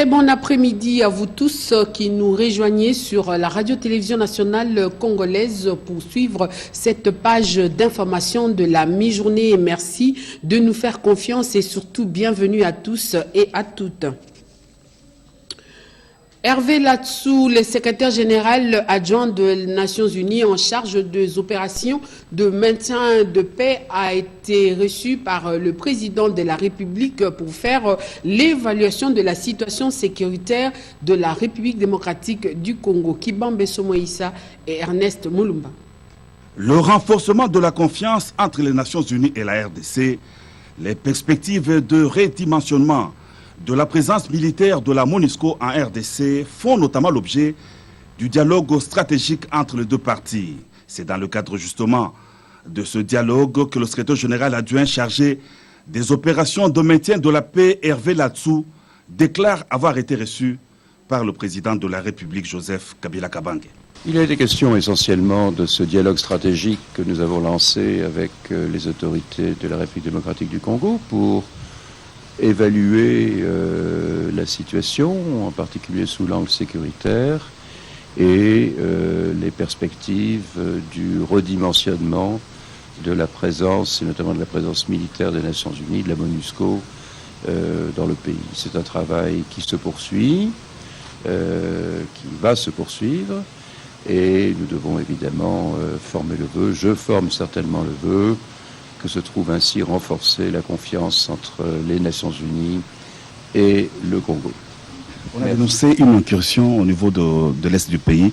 Très bon après-midi à vous tous qui nous rejoignez sur la radio-télévision nationale congolaise pour suivre cette page d'information de la mi-journée. Merci de nous faire confiance et surtout bienvenue à tous et à toutes. Hervé Latsou, le secrétaire général adjoint des Nations Unies en charge des opérations de maintien de paix, a été reçu par le président de la République pour faire l'évaluation de la situation sécuritaire de la République démocratique du Congo. Kibambe Somoïsa et Ernest Moulumba. Le renforcement de la confiance entre les Nations Unies et la RDC, les perspectives de redimensionnement de la présence militaire de la MONUSCO en RDC font notamment l'objet du dialogue stratégique entre les deux parties. C'est dans le cadre justement de ce dialogue que le secrétaire général adjoint chargé des opérations de maintien de la paix, Hervé Latsou, déclare avoir été reçu par le président de la République, Joseph Kabila Kabange. Il a été question essentiellement de ce dialogue stratégique que nous avons lancé avec les autorités de la République démocratique du Congo pour évaluer la situation, en particulier sous l'angle sécuritaire, et les perspectives du redimensionnement de la présence, et notamment de la présence militaire des Nations Unies, de la MONUSCO, dans le pays. C'est un travail qui se poursuit, qui va se poursuivre, et nous devons évidemment former le vœu, je forme certainement le vœu, que se trouve ainsi renforcer la confiance entre les Nations Unies et le Congo. On a annoncé une incursion au niveau de l'est du pays,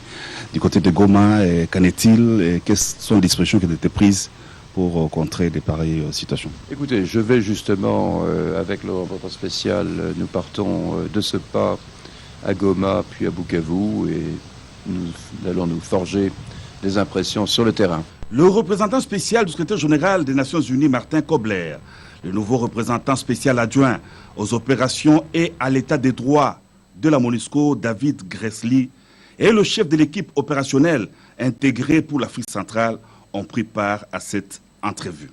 du côté de Goma. Qu'en est-il? Quelles sont les dispositions qui ont été prises pour contrer de pareilles situations? Écoutez, je vais justement, avec le rapporteur spécial, nous partons de ce pas à Goma, puis à Bukavu, et nous allons nous forger des impressions sur le terrain. Le représentant spécial du secrétaire général des Nations Unies, Martin Kobler, le nouveau représentant spécial adjoint aux opérations et à l'état des droits de la MONUSCO, David Gressly, et le chef de l'équipe opérationnelle intégrée pour l'Afrique centrale ont pris part à cette entrevue.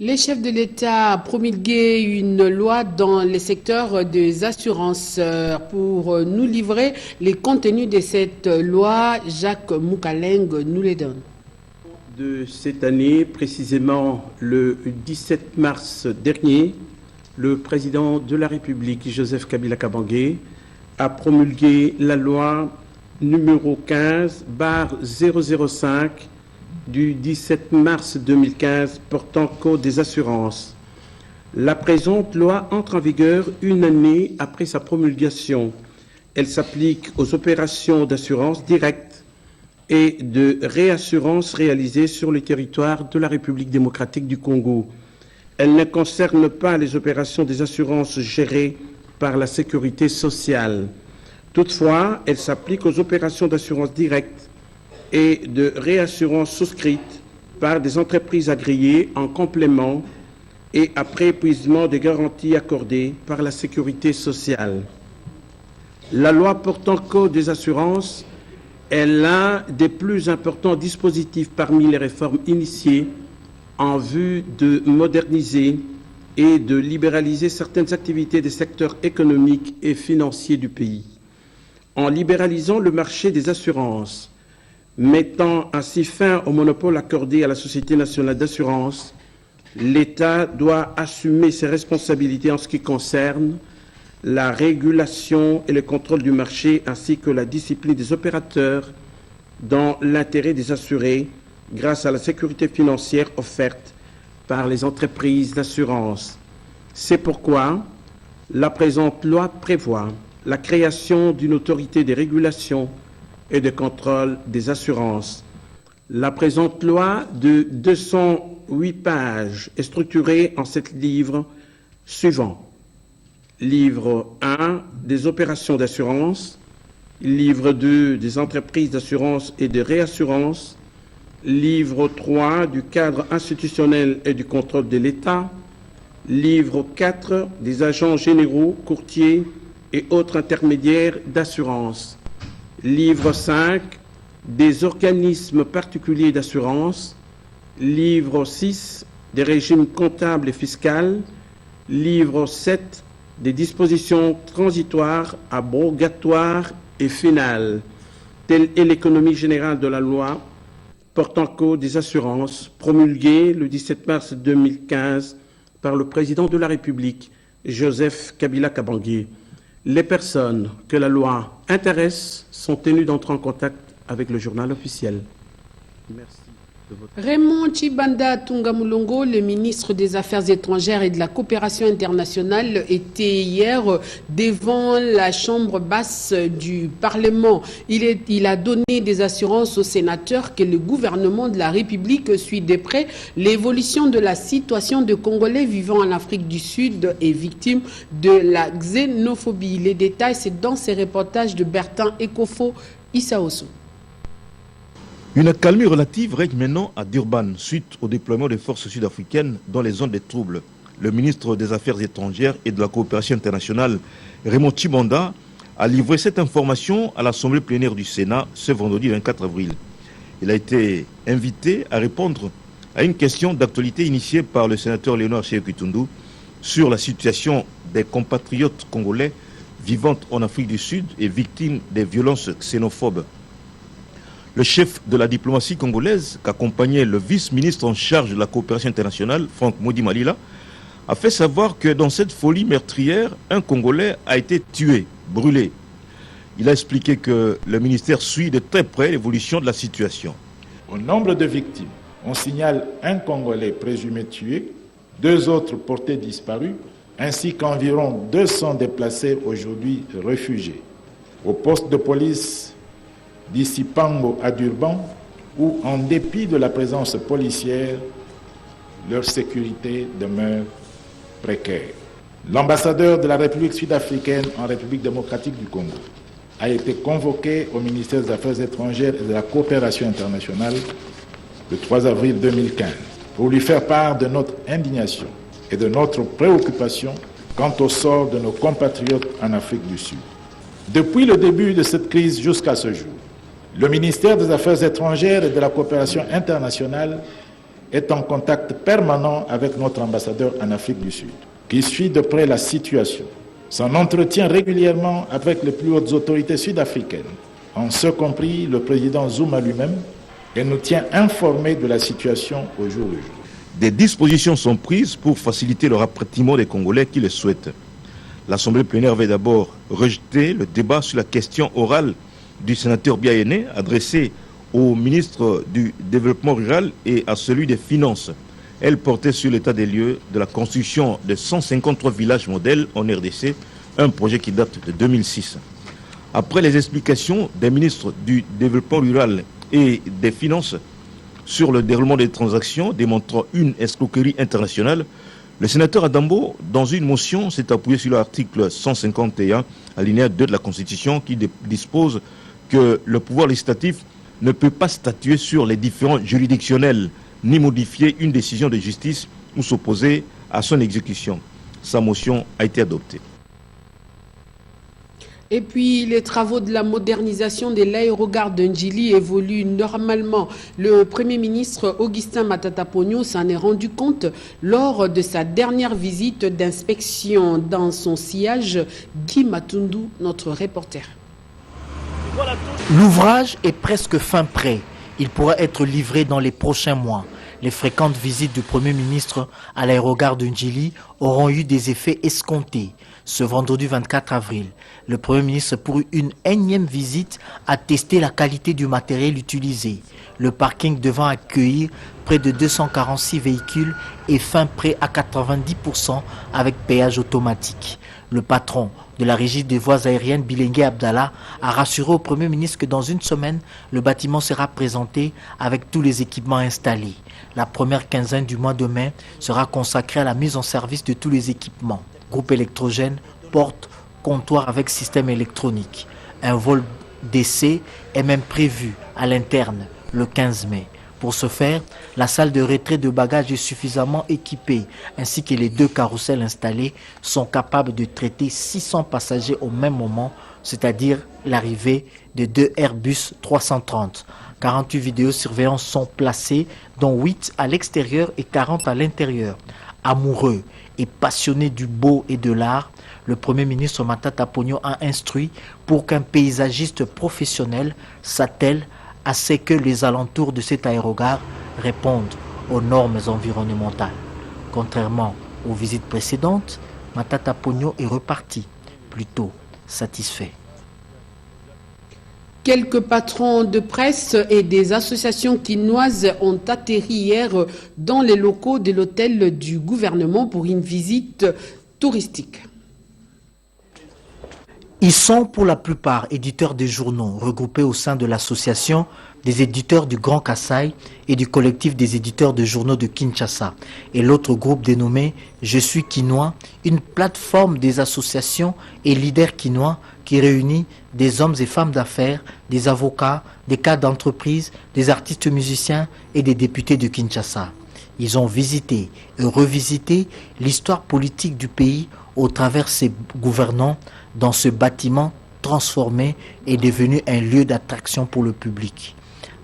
Les chefs de l'État ont promulgué une loi dans le secteur des assurances. Pour nous livrer les contenus de cette loi, Jacques Moukaleng nous les donne. De cette année, précisément le 17 mars dernier, le président de la République, Joseph Kabila Kabange, a promulgué la loi numéro 15/005 du 17 mars 2015 portant code des assurances. La présente loi entre en vigueur une année après sa promulgation. Elle s'applique aux opérations d'assurance directe et de réassurance réalisées sur le territoire de la République démocratique du Congo. Elle ne concerne pas les opérations des assurances gérées par la sécurité sociale. Toutefois, elle s'applique aux opérations d'assurance directe et de réassurance souscrites par des entreprises agréées en complément et après épuisement des garanties accordées par la sécurité sociale. La loi portant code des assurances est l'un des plus importants dispositifs parmi les réformes initiées en vue de moderniser et de libéraliser certaines activités des secteurs économiques et financiers du pays. En libéralisant le marché des assurances, mettant ainsi fin au monopole accordé à la Société nationale d'assurance, l'État doit assumer ses responsabilités en ce qui concerne la régulation et le contrôle du marché ainsi que la discipline des opérateurs dans l'intérêt des assurés grâce à la sécurité financière offerte par les entreprises d'assurance. C'est pourquoi la présente loi prévoit la création d'une autorité de régulation et de contrôle des assurances. La présente loi de 208 pages est structurée en 7 livres suivants. Livre 1 des opérations d'assurance, livre 2 des entreprises d'assurance et de réassurance, livre 3 du cadre institutionnel et du contrôle de l'État, livre 4 des agents généraux, courtiers et autres intermédiaires d'assurance, livre 5 des organismes particuliers d'assurance, livre 6 des régimes comptables et fiscaux, livre 7 des dispositions transitoires, abrogatoires et finales. Telle est l'économie générale de la loi portant code des assurances, promulguée le 17 mars 2015 par le président de la République, Joseph Kabila Kabange. Les personnes que la loi intéresse sont tenues d'entrer en contact avec le journal officiel. Merci. Raymond Tshibanda Tungamulongo, le ministre des Affaires étrangères et de la coopération internationale, était hier devant la chambre basse du Parlement. Il a donné des assurances aux sénateurs que le gouvernement de la République suit de près l'évolution de la situation de Congolais vivant en Afrique du Sud et victimes de la xénophobie. Les détails, c'est dans ces reportages de Bertin Ekofo Issaoso. Une accalmie relative règne maintenant à Durban suite au déploiement des forces sud-africaines dans les zones de troubles. Le ministre des Affaires étrangères et de la coopération internationale, Raymond Tshibanda, a livré cette information à l'Assemblée plénière du Sénat ce vendredi 24 avril. Il a été invité à répondre à une question d'actualité initiée par le sénateur Léonard Sékou-Kitundu sur la situation des compatriotes congolais vivant en Afrique du Sud et victimes des violences xénophobes. Le chef de la diplomatie congolaise, qu'accompagnait le vice-ministre en charge de la coopération internationale, Franck Modi Malila, a fait savoir que dans cette folie meurtrière, un Congolais a été tué, brûlé. Il a expliqué que le ministère suit de très près l'évolution de la situation. Au nombre de victimes, on signale un Congolais présumé tué, 2 autres portés disparus, ainsi qu'environ 200 déplacés aujourd'hui réfugiés. Au poste de police d'Issipango à Durban, où, en dépit de la présence policière, leur sécurité demeure précaire. L'ambassadeur de la République sud-africaine en République démocratique du Congo a été convoqué au ministère des Affaires étrangères et de la coopération internationale le 3 avril 2015 pour lui faire part de notre indignation et de notre préoccupation quant au sort de nos compatriotes en Afrique du Sud. Depuis le début de cette crise jusqu'à ce jour, le ministère des Affaires étrangères et de la coopération internationale est en contact permanent avec notre ambassadeur en Afrique du Sud, qui suit de près la situation, s'en entretient régulièrement avec les plus hautes autorités sud-africaines, en ce compris le président Zuma lui-même, et nous tient informés de la situation au jour le jour. Des dispositions sont prises pour faciliter le rapatriement des Congolais qui le souhaitent. L'Assemblée plénière avait d'abord rejeté le débat sur la question orale du sénateur Biaéné, adressé au ministre du Développement rural et à celui des Finances. Elle portait sur l'état des lieux de la construction de 153 villages modèles en RDC, un projet qui date de 2006. Après les explications des ministres du Développement rural et des Finances sur le déroulement des transactions démontrant une escroquerie internationale, le sénateur Adambo, dans une motion, s'est appuyé sur l'article 151, alinéa 2 de la Constitution, qui dispose que le pouvoir législatif ne peut pas statuer sur les différends juridictionnels, ni modifier une décision de justice ou s'opposer à son exécution. Sa motion a été adoptée. Et puis, les travaux de la modernisation de l'aérogare de Ndjili évoluent normalement. Le Premier ministre Augustin Matata Ponyo s'en est rendu compte lors de sa dernière visite d'inspection dans son sillage. Guy Matundu, notre reporter. L'ouvrage est presque fin prêt. Il pourra être livré dans les prochains mois. Les fréquentes visites du Premier ministre à l'aérogare de Ndjili auront eu des effets escomptés. Ce vendredi 24 avril, le Premier ministre, pour une énième visite, a testé la qualité du matériel utilisé. Le parking devant accueillir près de 246 véhicules est fin prêt à 90% avec péage automatique. Le patron de la régie des voies aériennes, Bilengue Abdallah, a rassuré au Premier ministre que dans une semaine, le bâtiment sera présenté avec tous les équipements installés. La première quinzaine du mois de mai sera consacrée à la mise en service de tous les équipements. Groupe électrogène, porte, comptoir avec système électronique. Un vol d'essai est même prévu à l'interne le 15 mai. Pour ce faire, la salle de retrait de bagages est suffisamment équipée, ainsi que les 2 carrousels installés sont capables de traiter 600 passagers au même moment, c'est-à-dire l'arrivée de 2 Airbus 330. 48 vidéosurveillances sont placées, dont 8 à l'extérieur et 40 à l'intérieur. Amoureux et passionné du beau et de l'art, le Premier ministre Matata Ponyo a instruit pour qu'un paysagiste professionnel s'attelle à ce que les alentours de cet aérogare répondent aux normes environnementales. Contrairement aux visites précédentes, Matata Ponyo est reparti plutôt satisfait. Quelques patrons de presse et des associations quinoises ont atterri hier dans les locaux de l'hôtel du gouvernement pour une visite touristique. Ils sont pour la plupart éditeurs de journaux regroupés au sein de l'association des éditeurs du Grand Kasaï et du collectif des éditeurs de journaux de Kinshasa et l'autre groupe dénommé Je suis quinois, une plateforme des associations et leaders quinois qui réunit des hommes et femmes d'affaires, des avocats, des cadres d'entreprise, des artistes musiciens et des députés de Kinshasa. Ils ont visité et revisité l'histoire politique du pays au travers ses gouvernants dans ce bâtiment transformé et devenu un lieu d'attraction pour le public.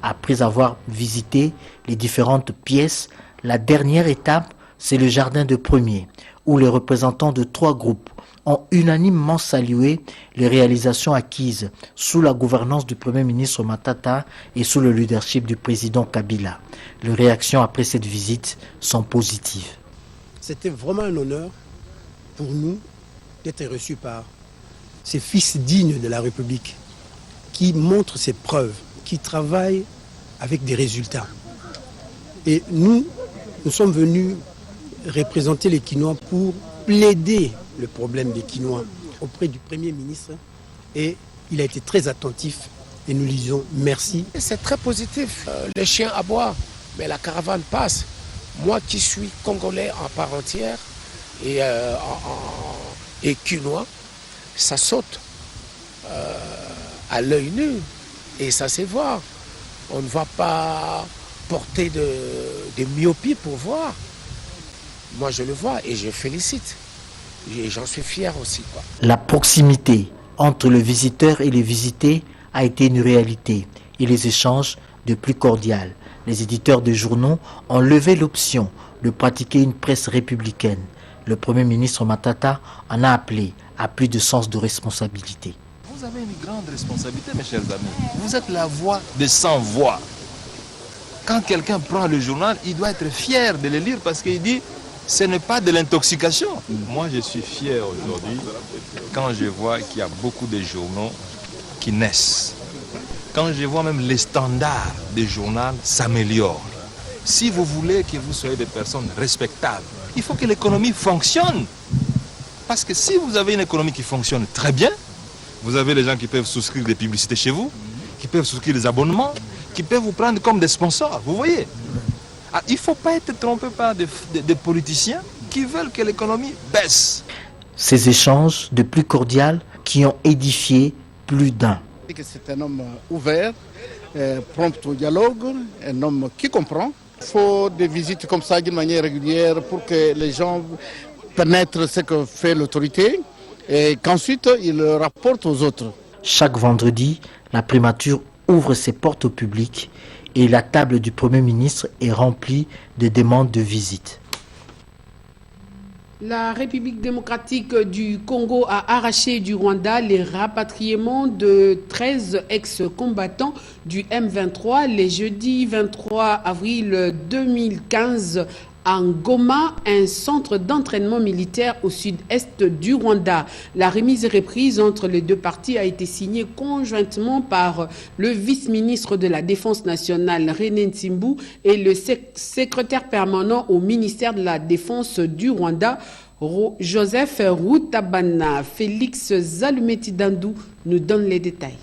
Après avoir visité les différentes pièces, la dernière étape, c'est le jardin de premier, où les représentants de 3 groupes ont unanimement salué les réalisations acquises sous la gouvernance du Premier ministre Matata et sous le leadership du président Kabila. Les réactions après cette visite sont positives. C'était vraiment un honneur pour nous d'être reçus par ces fils dignes de la République qui montrent ses preuves, qui travaillent avec des résultats. Et nous sommes venus représenter les Quinois pour plaider le problème des Quinois auprès du Premier ministre et il a été très attentif et nous lui disons merci. C'est très positif, les chiens aboient, mais la caravane passe. Moi qui suis congolais en part entière et Quinois, ça saute à l'œil nu et ça se voit. On ne va pas porter de myopie pour voir. Moi je le vois et je félicite. Et j'en suis fier aussi, quoi. La proximité entre le visiteur et les visités a été une réalité et les échanges de plus cordiaux. Les éditeurs de journaux ont levé l'option de pratiquer une presse républicaine. Le Premier ministre Matata en a appelé à plus de sens de responsabilité. Vous avez une grande responsabilité, mes chers amis. Vous êtes la voix des sans-voix. Quand quelqu'un prend le journal, il doit être fier de le lire parce qu'il dit ce n'est pas de l'intoxication. Moi, je suis fier aujourd'hui quand je vois qu'il y a beaucoup de journaux qui naissent. Quand je vois même les standards des journaux s'améliorent. Si vous voulez que vous soyez des personnes respectables, il faut que l'économie fonctionne. Parce que si vous avez une économie qui fonctionne très bien, vous avez les gens qui peuvent souscrire des publicités chez vous, qui peuvent souscrire des abonnements, qui peuvent vous prendre comme des sponsors, vous voyez. Il ne faut pas être trompé par des politiciens qui veulent que l'économie baisse. Ces échanges de plus cordiaux qui ont édifié plus d'un. C'est un homme ouvert, prompt au dialogue, un homme qui comprend. Il faut des visites comme ça d'une manière régulière pour que les gens pénètrent ce que fait l'autorité et qu'ensuite ils le rapportent aux autres. Chaque vendredi, la primature ouvre ses portes au public et la table du Premier ministre est remplie de demandes de visite. La République démocratique du Congo a arraché du Rwanda les rapatriements de 13 ex-combattants du M23 les jeudis 23 avril 2015 à Goma, un centre d'entraînement militaire au sud-est du Rwanda. La remise et reprise entre les deux parties a été signée conjointement par le vice-ministre de la Défense nationale René Nsimbu et le secrétaire permanent au ministère de la Défense du Rwanda, Joseph Routabana. Félix Zalumeti-Dandou nous donne les détails.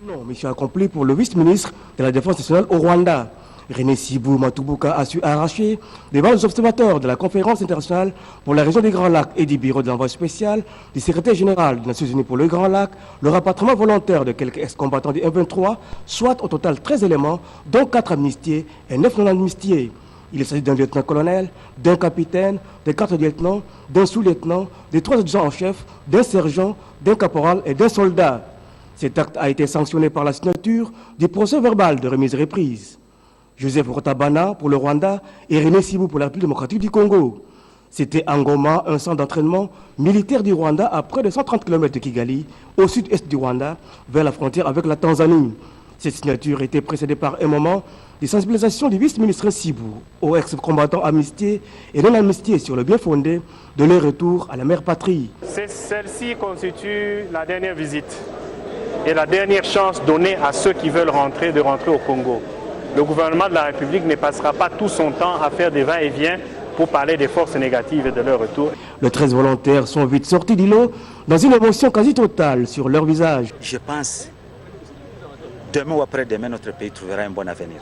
Non, mission accomplie pour le vice-ministre de la Défense nationale au Rwanda. René Sibou Matubuka a su arracher devant les observateurs de la conférence internationale pour la région des Grands Lacs et du bureau de l'envoyé spécial du secrétaire général des Nations Unies pour le Grand Lac le rapatriement volontaire de quelques ex-combattants du M23, soit au total 13 éléments, dont 4 amnistiés et 9 non-amnistiés. Il s'agit d'un lieutenant-colonel, d'un capitaine, de 4 lieutenants, d'un sous-lieutenant, de 3 adjudants en chef, d'un sergent, d'un caporal et d'un soldat. Cet acte a été sanctionné par la signature du procès verbal de remise et reprise. Joseph Routabana pour le Rwanda et René Sibou pour la République démocratique du Congo. C'était Ngoma, un centre d'entraînement militaire du Rwanda à près de 130 km de Kigali, au sud-est du Rwanda, vers la frontière avec la Tanzanie. Cette signature était précédée par un moment de sensibilisation du vice-ministre Sibou aux ex-combattants amnistiés et non amnistiés sur le bien fondé de leur retour à la mère patrie. Celle-ci constitue la dernière visite et la dernière chance donnée à ceux qui veulent rentrer de rentrer au Congo. Le gouvernement de la République ne passera pas tout son temps à faire des va-et-vient pour parler des forces négatives et de leur retour. Les 13 volontaires sont vite sortis d'îlot dans une émotion quasi totale sur leur visage. Je pense demain ou après-demain, notre pays trouvera un bon avenir.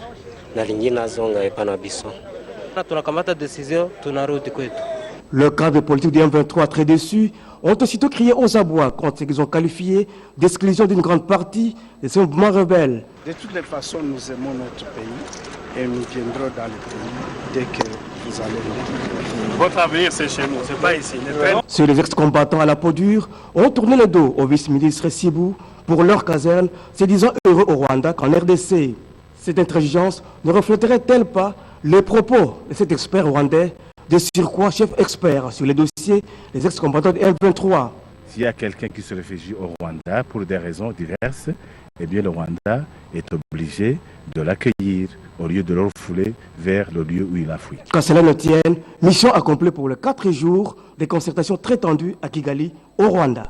Le cadre politique du M23, très déçus, ont aussitôt crié aux abois contre ce qu'ils ont qualifié d'exclusion d'une grande partie de ces mouvements rebelles. De toutes les façons, nous aimons notre pays et nous viendrons dans le pays dès que vous allez venir. Votre avenir, c'est chez nous, c'est pas ici. Ceux des ex-combattants à la peau dure ont tourné le dos au vice-ministre Sibou pour leur caserne, se disant heureux au Rwanda qu'en RDC. Cette intransigeance ne reflèterait-elle pas les propos de cet expert rwandais, de surcroît chef expert sur les dossiers des ex-combattants de M23? S'il y a quelqu'un qui se réfugie au Rwanda pour des raisons diverses, eh bien le Rwanda est obligé de l'accueillir au lieu de le refouler vers le lieu où il a fui. Qu'à cela ne tienne, mission accomplie pour les 4 jours de concertations très tendues à Kigali, au Rwanda.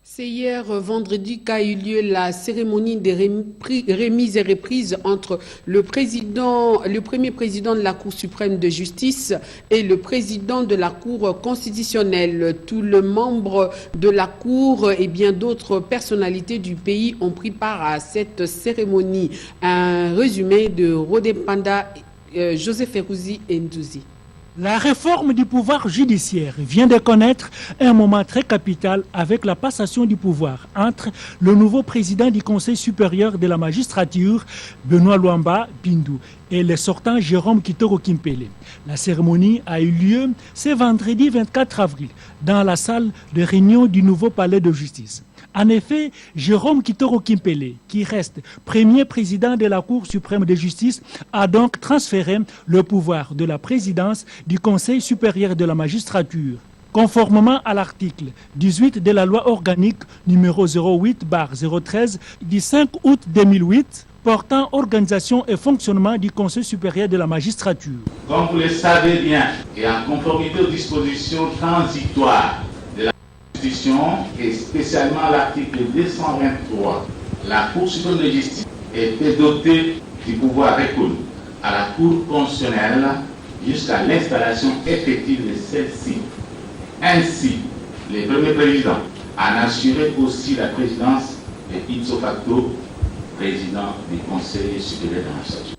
C'est hier vendredi qu'a eu lieu la cérémonie des remises et reprises entre le premier président de la Cour suprême de justice et le président de la Cour constitutionnelle. Tous les membres de la Cour et bien d'autres personnalités du pays ont pris part à cette cérémonie. Un résumé de Rodé Panda, Joseph Erouzi et Ndouzi. La réforme du pouvoir judiciaire vient de connaître un moment très capital avec la passation du pouvoir entre le nouveau président du Conseil supérieur de la magistrature, Benoît Luamba Bindou, et le sortant Jérôme Kitoro Kimpele. La cérémonie a eu lieu ce vendredi 24 avril dans la salle de réunion du nouveau palais de justice. En effet, Jérôme Kitoro Kimpele, qui reste premier président de la Cour suprême de justice, a donc transféré le pouvoir de la présidence du Conseil supérieur de la magistrature. Conformément à l'article 18 de la loi organique numéro 08/013 du 5 août 2008, portant organisation et fonctionnement du Conseil supérieur de la magistrature. Comme vous le savez bien, et en conformité aux dispositions transitoires de la Constitution, et spécialement l'article 223, la Cour suprême de justice était dotée du pouvoir reconnu à la Cour constitutionnelle jusqu'à l'installation effective de celle-ci. Ainsi, le premier président en assurait aussi la présidence et ipso facto président du Conseil supérieur de la magistrature.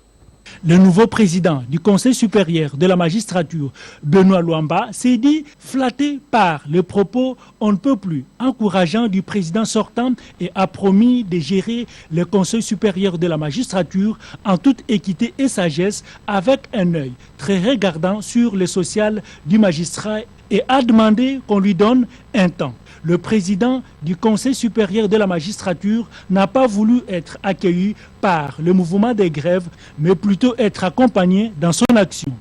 Le nouveau président du Conseil supérieur de la magistrature, Benoît Luamba, s'est dit flatté par les propos on ne peut plus encourageants du président sortant et a promis de gérer le Conseil supérieur de la magistrature en toute équité et sagesse avec un œil très regardant sur le social du magistrat et a demandé qu'on lui donne un temps. Le président du Conseil supérieur de la magistrature n'a pas voulu être accueilli par le mouvement des grèves, mais plutôt être accompagné dans son action.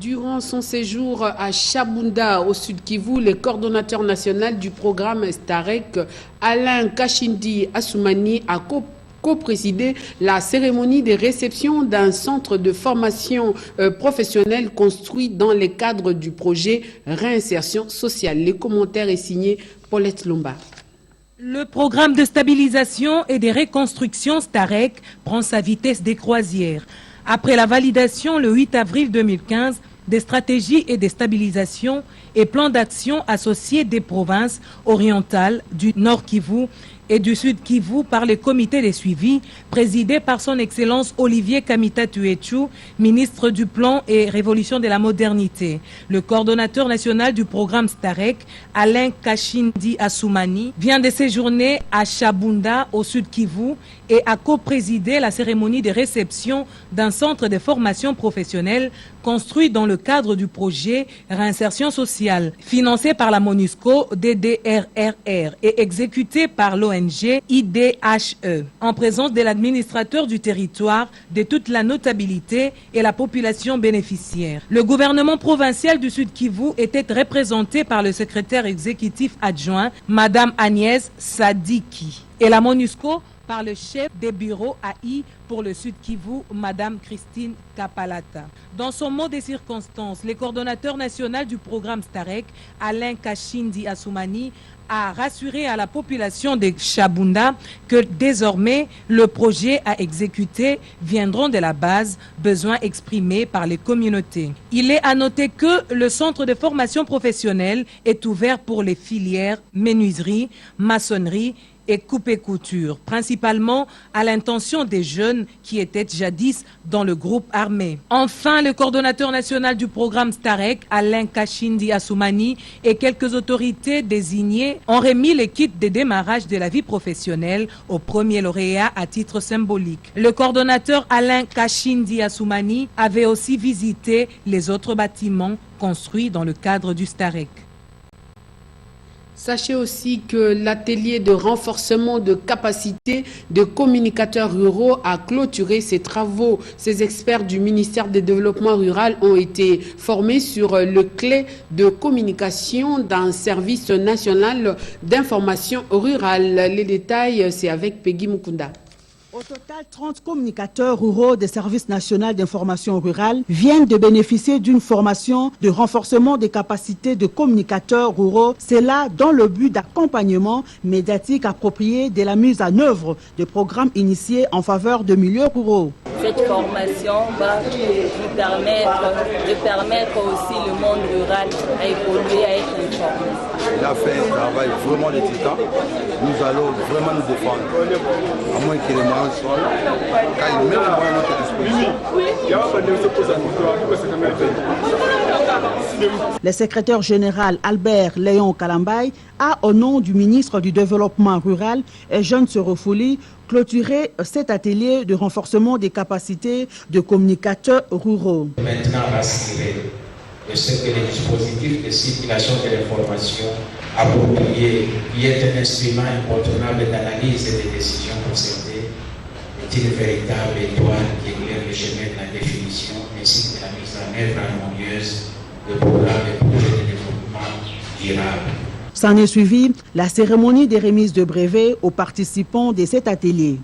Durant son séjour à Chabunda, au Sud Kivu, le coordonnateur national du programme Starek, Alain Kashindi Assoumani, a co-présidé la cérémonie de réception d'un centre de formation professionnelle construit dans le cadre du projet Réinsertion sociale. Le commentaire est signé Paulette Lombard. Le programme de stabilisation et de reconstruction Starek prend sa vitesse des croisières. Après la validation le 8 avril 2015 des stratégies et des stabilisations et plans d'action associés des provinces orientales du Nord Kivu et du Sud Kivu par le comité de suivi présidé par son Excellence Olivier Kamita Tuechu, ministre du Plan et Révolution de la Modernité. Le coordonnateur national du programme Starek, Alain Kashindi Assoumani, vient de séjourner à Chabunda, au Sud Kivu, et a co-présidé la cérémonie de réception d'un centre de formation professionnelle construit dans le cadre du projet Réinsertion sociale, financé par la MONUSCO DDRRR et exécuté par l'ONG IDHE, en présence de l'administrateur du territoire, de toute la notabilité et la population bénéficiaire. Le gouvernement provincial du Sud Kivu était représenté par le secrétaire exécutif adjoint, Madame Agnès Sadiki, et la MONUSCO par le chef des bureaux AI pour le Sud Kivu, Madame Christine Kapalata. Dans son mot des circonstances, le coordonnateur national du programme Starek, Alain Kashindi Assoumani, a rassuré à la population de Chabunda que désormais le projet à exécuter viendront de la base, besoins exprimés par les communautés. Il est à noter que le centre de formation professionnelle est ouvert pour les filières menuiserie, maçonnerie et coupe-couture, principalement à l'intention des jeunes qui étaient jadis dans le groupe armé. Enfin, le coordonnateur national du programme Starek, Alain Kashindi Assoumani, et quelques autorités désignées ont remis les kits de démarrage de la vie professionnelle au premier lauréat à titre symbolique. Le coordonnateur Alain Kashindi Assoumani avait aussi visité les autres bâtiments construits dans le cadre du Starek. Sachez aussi que l'atelier de renforcement de capacité de communicateurs ruraux a clôturé ses travaux. Ces experts du ministère du Développement rural ont été formés sur le clé de communication d'un service national d'information rurale. Les détails, c'est avec Peggy Mukunda. Au total, 30 communicateurs ruraux des services nationaux d'information rurale viennent de bénéficier d'une formation de renforcement des capacités de communicateurs ruraux. C'est là dans le but d'accompagnement médiatique approprié de la mise en œuvre de programmes initiés en faveur de milieux ruraux. Cette formation va nous permettre aussi le monde rural à évoluer, à être informé. Il a fait un travail vraiment de titan. Nous allons vraiment nous défendre. À moins qu'il ait moins sol, quand il met le moyen à notre disposition. Le secrétaire général Albert Léon Kalambay a, au nom du ministre du Développement rural et Jeune Serofouli, clôturé cet atelier de renforcement des capacités de communicateurs ruraux. Maintenant rassuré de ce que les dispositifs de circulation de l'information appropriés, qui est un instrument incontournable d'analyse et de décision concertée, est une véritable étoile qui éclaire le chemin de la définition ainsi que la mise en œuvre harmonieuse de programmes et projets de développement durable. S'en est suivi la cérémonie des remises de brevets aux participants de cet atelier.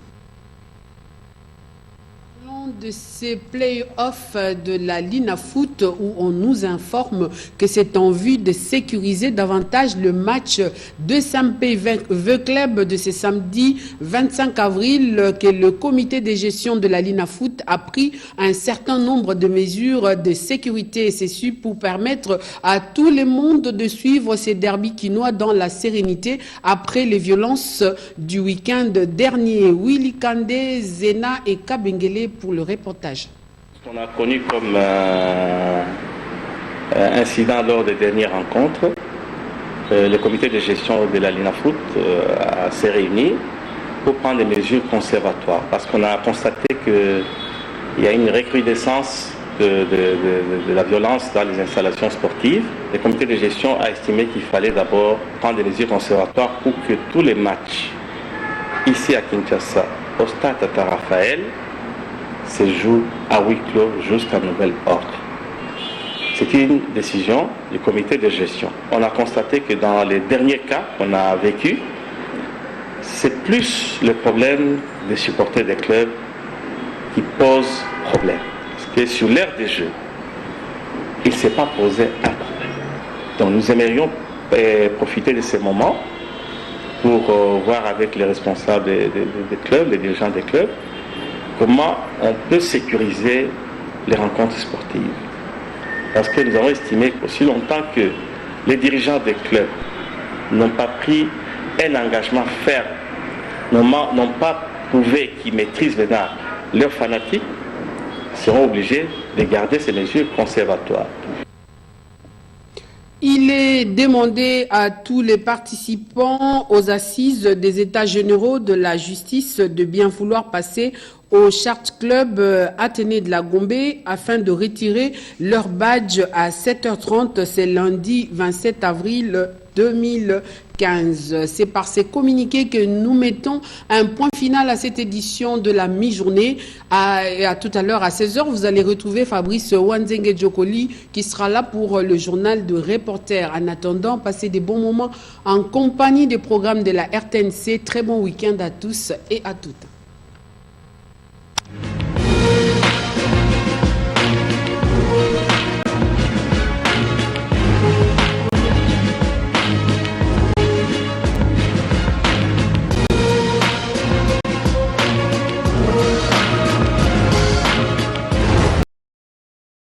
De ces play-offs de la Linafoot où on nous informe que c'est en vue de sécuriser davantage le match de Sampé Club de ce samedi 25 avril que le comité de gestion de la Linafoot a pris un certain nombre de mesures de sécurité et ceci pour permettre à tout le monde de suivre ces derbys quinois dans la sérénité après les violences du week-end dernier. Willy Kandé, Zena et Kabengele pour le reportage. On a connu comme incident lors des dernières rencontres, le comité de gestion de la Linafoot s'est réuni pour prendre des mesures conservatoires parce qu'on a constaté qu'il y a une recrudescence de la violence dans les installations sportives. Le comité de gestion a estimé qu'il fallait d'abord prendre des mesures conservatoires pour que tous les matchs ici à Kinshasa, au stade Tata Raphaël, se joue à huis clos jusqu'à nouvel ordre. C'est une décision du comité de gestion. On a constaté que dans les derniers cas qu'on a vécu, c'est plus le problème des supporters des clubs qui pose problème. Parce que sur l'ère des jeux, il ne s'est pas posé un problème. Donc nous aimerions profiter de ces moments pour voir avec les responsables des clubs, les dirigeants des clubs, comment on peut sécuriser les rencontres sportives. Parce que nous avons estimé qu'aussi longtemps que les dirigeants des clubs n'ont pas pris un engagement ferme, n'ont pas prouvé qu'ils maîtrisent maintenant leurs fanatiques, seront obligés de garder ces mesures conservatoires. Il est demandé à tous les participants aux assises des États généraux de la justice de bien vouloir passer au Chart Club Athénée de la Gombe afin de retirer leur badge à 7h30. C'est lundi 27 avril 2015. C'est par ces communiqués que nous mettons un point final à cette édition de la mi-journée. À tout à l'heure à 16h, vous allez retrouver Fabrice Wanzenge Djokoli qui sera là pour le journal de Reporter. En attendant, passez des bons moments en compagnie des programmes de la RTNC. Très bon week-end à tous et à toutes.